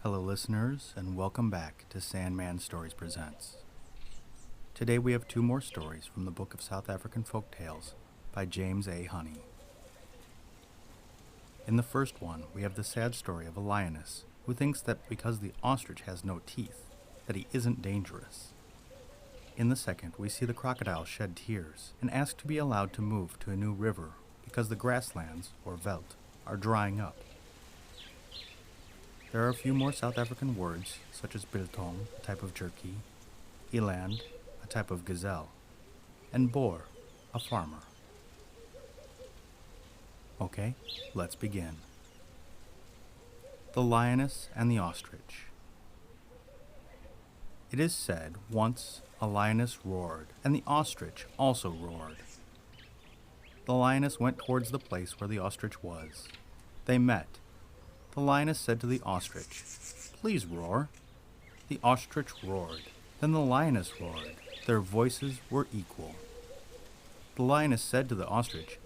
Hello listeners, and welcome back to Sandman Stories Presents. Today we have two more stories from the Book of South African Folktales by James A. Honey. In the first one, we have the sad story of a lioness who thinks that because the ostrich has no teeth, that he isn't dangerous. In the second, we see the crocodile shed tears and ask to be allowed to move to a new river because the grasslands, or veld, are drying up. There are a few more South African words, such as biltong, a type of jerky, eland, a type of gazelle, and Boer, a farmer. Okay, let's begin. The Lioness and the Ostrich. It is said, once a lioness roared, and the ostrich also roared. The lioness went towards the place where the ostrich was. They met. The lioness said to the ostrich, "Please roar." The ostrich roared. Then the lioness roared. Their voices were equal. The lioness said to the ostrich,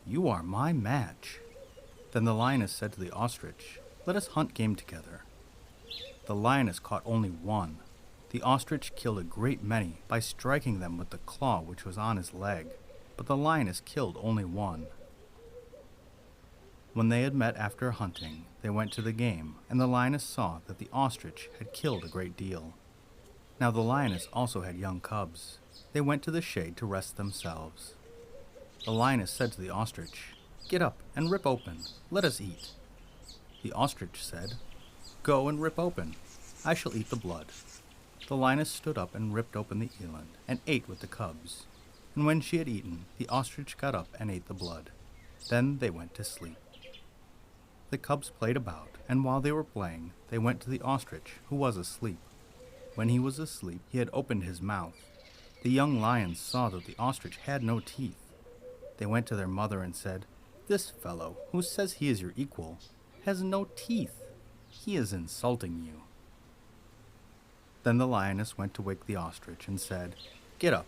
"You are my match." Then the lioness said to the ostrich, "Let us hunt game together." The lioness caught only one. The ostrich killed a great many by striking them with the claw which was on his leg, but the lioness killed only one. When they had met after hunting, they went to the game, and the lioness saw that the ostrich had killed a great deal. Now the lioness also had young cubs. They went to the shade to rest themselves. The lioness said to the ostrich, "Get up and rip open. Let us eat." The ostrich said, "Go and rip open. I shall eat the blood." The lioness stood up and ripped open the eland, and ate with the cubs. And when she had eaten, the ostrich got up and ate the blood. Then they went to sleep. The cubs played about, and while they were playing, they went to the ostrich, who was asleep. When he was asleep, he had opened his mouth. The young lions saw that the ostrich had no teeth. They went to their mother and said, "This fellow, who says he is your equal, has no teeth. He is insulting you." Then the lioness went to wake the ostrich and said, "Get up,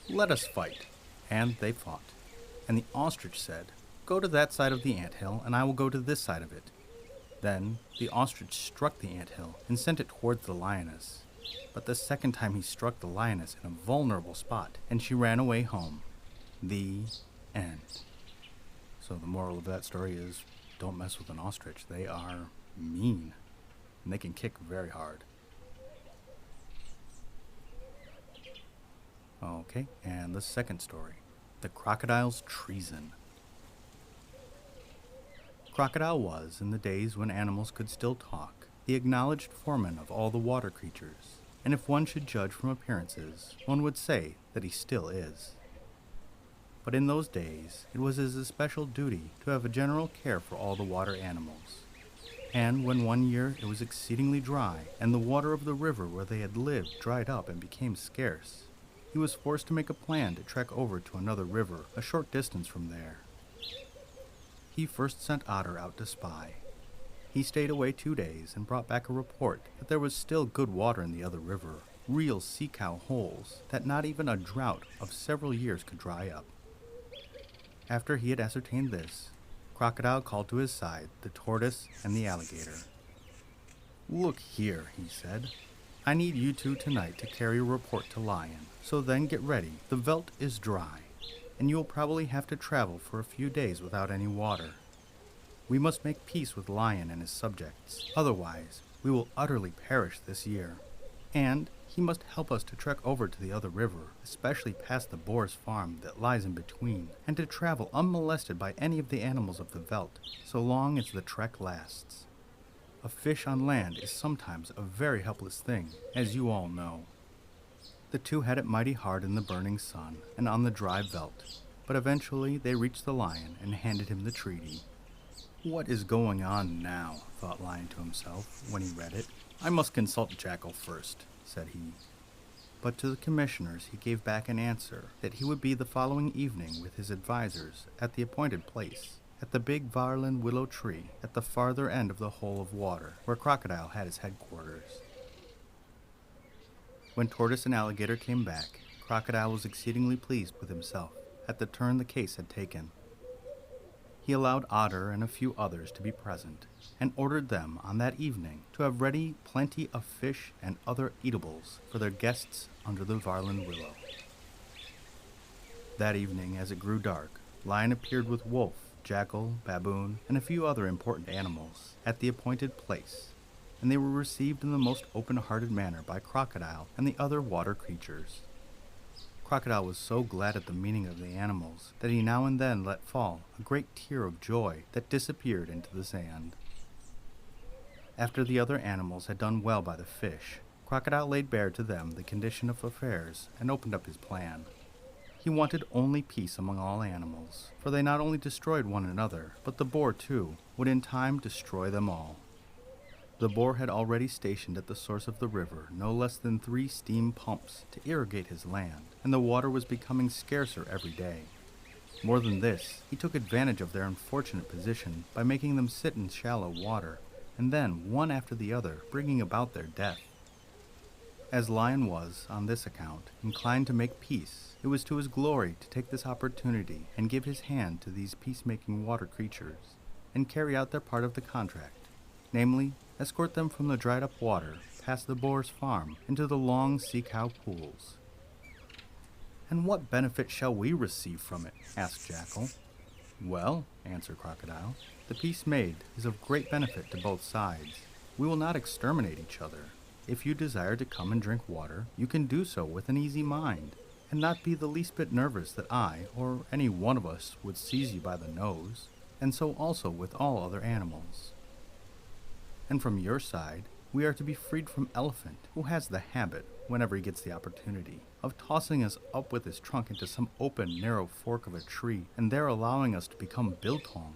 let us fight." And they fought. And the ostrich said, "Go to that side of the anthill, and I will go to this side of it." Then the ostrich struck the anthill and sent it towards the lioness. But the second time he struck the lioness in a vulnerable spot, and she ran away home. The end. So the moral of that story is, don't mess with an ostrich. They are mean, and they can kick very hard. Okay, and the second story, the Crocodiles Treason. Crocodile was, in the days when animals could still talk, the acknowledged foreman of all the water creatures, and if one should judge from appearances, one would say that he still is. But in those days, it was his especial duty to have a general care for all the water animals. And when one year it was exceedingly dry, and the water of the river where they had lived dried up and became scarce, he was forced to make a plan to trek over to another river a short distance from there. He first sent Otter out to spy. He stayed away 2 days and brought back a report that there was still good water in the other river, real sea cow holes that not even a drought of several years could dry up. After he had ascertained this, Crocodile called to his side the tortoise and the alligator. "Look here," he said. "I need you two tonight to carry a report to Lion, so then get ready. The veld is dry, and you will probably have to travel for a few days without any water. We must make peace with Lion and his subjects, otherwise we will utterly perish this year. And he must help us to trek over to the other river, especially past the Boer's farm that lies in between, and to travel unmolested by any of the animals of the veld, so long as the trek lasts. A fish on land is sometimes a very helpless thing, as you all know." The two had it mighty hard in the burning sun and on the dry veld, but eventually they reached the Lion and handed him the treaty. "What is going on now?" thought Lion to himself when he read it. "I must consult Jackal first," said he. But to the commissioners he gave back an answer that he would be the following evening with his advisors at the appointed place, at the big Varlin willow tree at the farther end of the hole of water, where Crocodile had his headquarters. When Tortoise and Alligator came back, Crocodile was exceedingly pleased with himself at the turn the case had taken. He allowed Otter and a few others to be present, and ordered them on that evening to have ready plenty of fish and other eatables for their guests under the Varland willow. That evening, as it grew dark, Lion appeared with Wolf, Jackal, Baboon, and a few other important animals at the appointed place, and they were received in the most open-hearted manner by Crocodile and the other water creatures. Crocodile was so glad at the meaning of the animals that he now and then let fall a great tear of joy that disappeared into the sand. After the other animals had done well by the fish, Crocodile laid bare to them the condition of affairs and opened up his plan. He wanted only peace among all animals, for they not only destroyed one another, but the boar, too, would in time destroy them all. The boar had already stationed at the source of the river no less than 3 steam pumps to irrigate his land, and the water was becoming scarcer every day. More than this, he took advantage of their unfortunate position by making them sit in shallow water, and then, one after the other, bringing about their death. As Lion was, on this account, inclined to make peace, it was to his glory to take this opportunity and give his hand to these peacemaking water creatures, and carry out their part of the contract, namely, escort them from the dried-up water past the boar's farm into the long sea-cow pools. "And what benefit shall we receive from it?" asked Jackal. "Well," answered Crocodile, "the peace made is of great benefit to both sides. We will not exterminate each other. If you desire to come and drink water, you can do so with an easy mind, and not be the least bit nervous that I, or any one of us, would seize you by the nose, and so also with all other animals. And from your side, we are to be freed from Elephant, who has the habit, whenever he gets the opportunity, of tossing us up with his trunk into some open, narrow fork of a tree, and there allowing us to become biltong."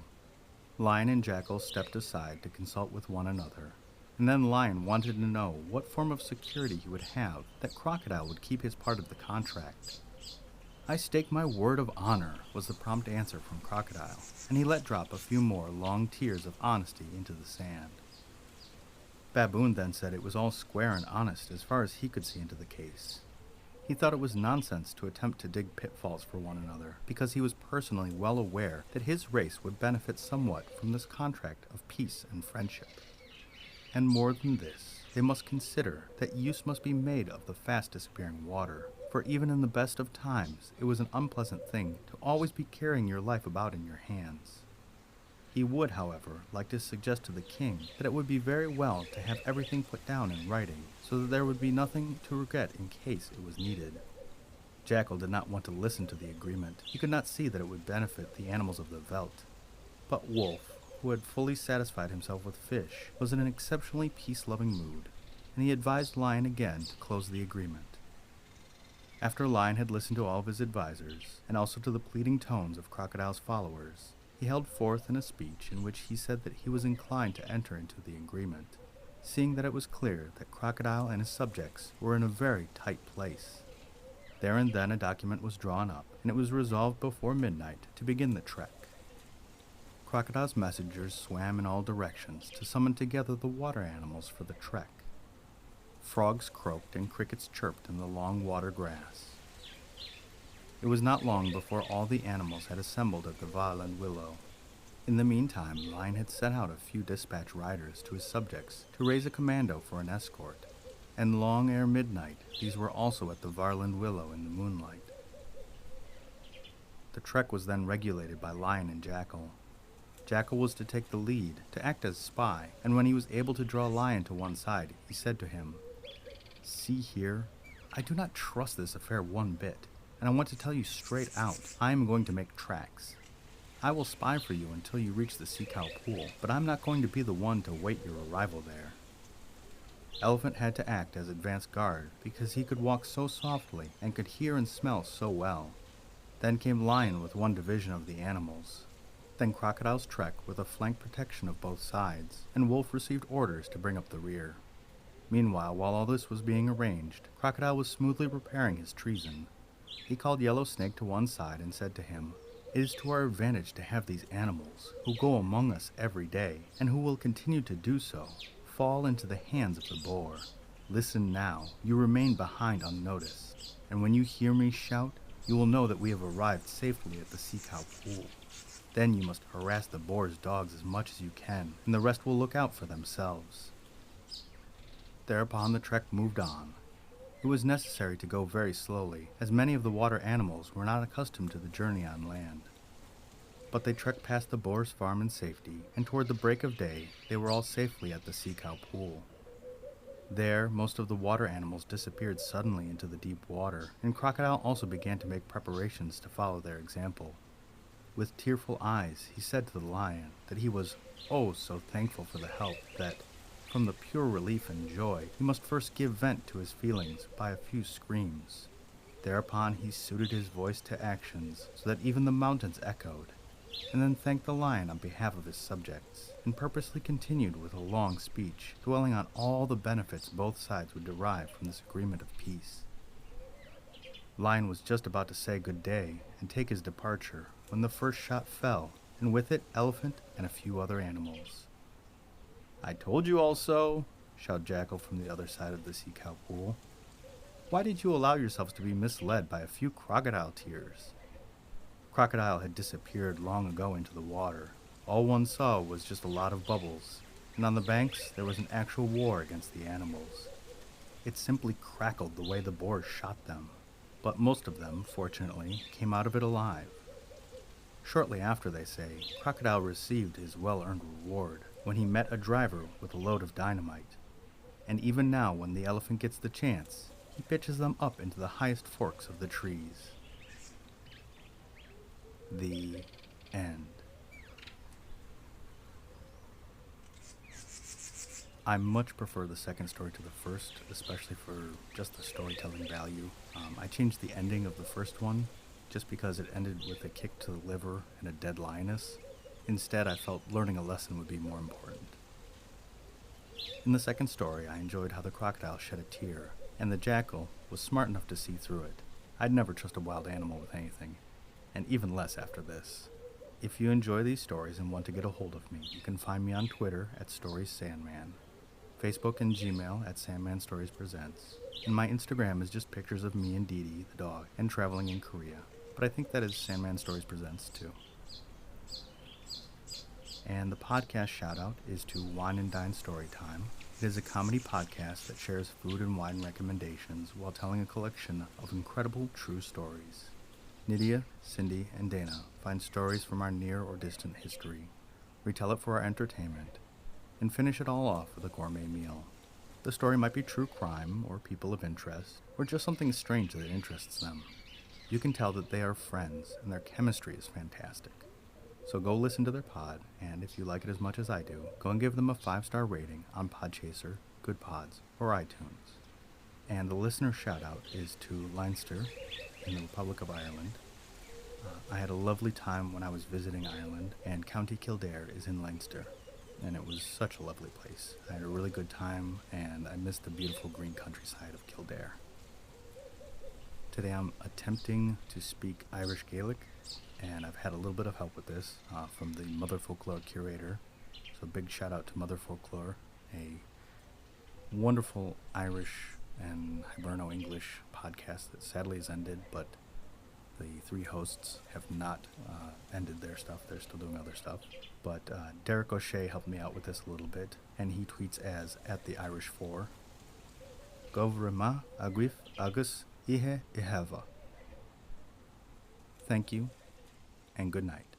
Lion and Jackal stepped aside to consult with one another, and then Lion wanted to know what form of security he would have that Crocodile would keep his part of the contract. "I stake my word of honor," was the prompt answer from Crocodile, and he let drop a few more long tears of honesty into the sand. Baboon then said it was all square and honest as far as he could see into the case. He thought it was nonsense to attempt to dig pitfalls for one another, because he was personally well aware that his race would benefit somewhat from this contract of peace and friendship. And more than this, they must consider that use must be made of the fast disappearing water, for even in the best of times it was an unpleasant thing to always be carrying your life about in your hands. He would, however, like to suggest to the king that it would be very well to have everything put down in writing, so that there would be nothing to regret in case it was needed. Jackal did not want to listen to the agreement. He could not see that it would benefit the animals of the veldt. But Wolf, who had fully satisfied himself with fish, was in an exceptionally peace-loving mood, and he advised Lion again to close the agreement. After Lion had listened to all of his advisors, and also to the pleading tones of Crocodile's followers, he held forth in a speech in which he said that he was inclined to enter into the agreement, seeing that it was clear that Crocodile and his subjects were in a very tight place. There and then a document was drawn up, and it was resolved before midnight to begin the trek. Crocodile's messengers swam in all directions to summon together the water animals for the trek. Frogs croaked and crickets chirped in the long water grass. It was not long before all the animals had assembled at the Varland willow. In the meantime, Lion had sent out a few dispatch riders to his subjects to raise a commando for an escort, and long ere midnight these were also at the Varland willow in the moonlight. The trek was then regulated by Lion and Jackal. Jackal was to take the lead, to act as spy, and when he was able to draw Lion to one side, he said to him, "See here, I do not trust this affair one bit, and I want to tell you straight out, I am going to make tracks. I will spy for you until you reach the sea-cow pool, but I'm not going to be the one to wait your arrival there." Elephant had to act as advance guard because he could walk so softly and could hear and smell so well. Then came Lion with one division of the animals. Then Crocodile's trek with a flank protection of both sides, and Wolf received orders to bring up the rear. Meanwhile, while all this was being arranged, Crocodile was smoothly preparing his treason. He called Yellow Snake to one side and said to him, "It is to our advantage to have these animals, who go among us every day, and who will continue to do so, fall into the hands of the boar. Listen now, you remain behind unnoticed, and when you hear me shout, you will know that we have arrived safely at the sea-cow pool. Then you must harass the Boer's dogs as much as you can, and the rest will look out for themselves. Thereupon the trek moved on. It was necessary to go very slowly, as many of the water animals were not accustomed to the journey on land. But they trekked past the Boer's farm in safety, and toward the break of day, they were all safely at the sea cow pool. There, most of the water animals disappeared suddenly into the deep water, and Crocodile also began to make preparations to follow their example. With tearful eyes, he said to the lion that he was oh so thankful for the help that, from the pure relief and joy, he must first give vent to his feelings by a few screams. Thereupon he suited his voice to actions so that even the mountains echoed, and then thanked the lion on behalf of his subjects, and purposely continued with a long speech, dwelling on all the benefits both sides would derive from this agreement of peace. Lion was just about to say good day and take his departure when the first shot fell, and with it Elephant and a few other animals. "I told you all so," shouted Jackal from the other side of the sea cow pool. "Why did you allow yourselves to be misled by a few crocodile tears?" Crocodile had disappeared long ago into the water. All one saw was just a lot of bubbles, and on the banks there was an actual war against the animals. It simply crackled the way the Boers shot them, but most of them, fortunately, came out of it alive. Shortly after, they say, Crocodile received his well-earned reward when he met a driver with a load of dynamite. And even now, when the elephant gets the chance, he pitches them up into the highest forks of the trees. The end. I much prefer the second story to the first, especially for just the storytelling value. I changed the ending of the first one just because it ended with a kick to the liver and a dead lioness. Instead, I felt learning a lesson would be more important. In the second story, I enjoyed how the crocodile shed a tear, and the jackal was smart enough to see through it. I'd never trust a wild animal with anything, and even less after this. If you enjoy these stories and want to get a hold of me, you can find me on Twitter at StoriesSandman, Facebook and Gmail at Sandman Stories Presents, and my Instagram is just pictures of me and Dee Dee, the dog, and traveling in Korea, but I think that is Sandman Stories Presents too. And the podcast shoutout is to Wine and Dine Storytime. It is a comedy podcast that shares food and wine recommendations while telling a collection of incredible true stories. Nydia, Cindy, and Dana find stories from our near or distant history, retell it for our entertainment, and finish it all off with a gourmet meal. The story might be true crime or people of interest, or just something strange that interests them. You can tell that they are friends and their chemistry is fantastic. So go listen to their pod, and if you like it as much as I do, go and give them a 5-star rating on Podchaser, Good Pods, or iTunes. And the listener shout-out is to Leinster in the Republic of Ireland. I had a lovely time when I was visiting Ireland, and County Kildare is in Leinster, and it was such a lovely place. I had a really good time, and I missed the beautiful green countryside of Kildare. Today I'm attempting to speak Irish Gaelic, and I've had a little bit of help with this from the Mother Folklore curator. So big shout out to Mother Folklore, a wonderful Irish and Hiberno English podcast that sadly has ended, but the 3 hosts have not ended their stuff. They're still doing other stuff. But Derek O'Shea helped me out with this a little bit, and he tweets as @theirish4. Govrema agwif agus ihe iheva. Thank you, and good night.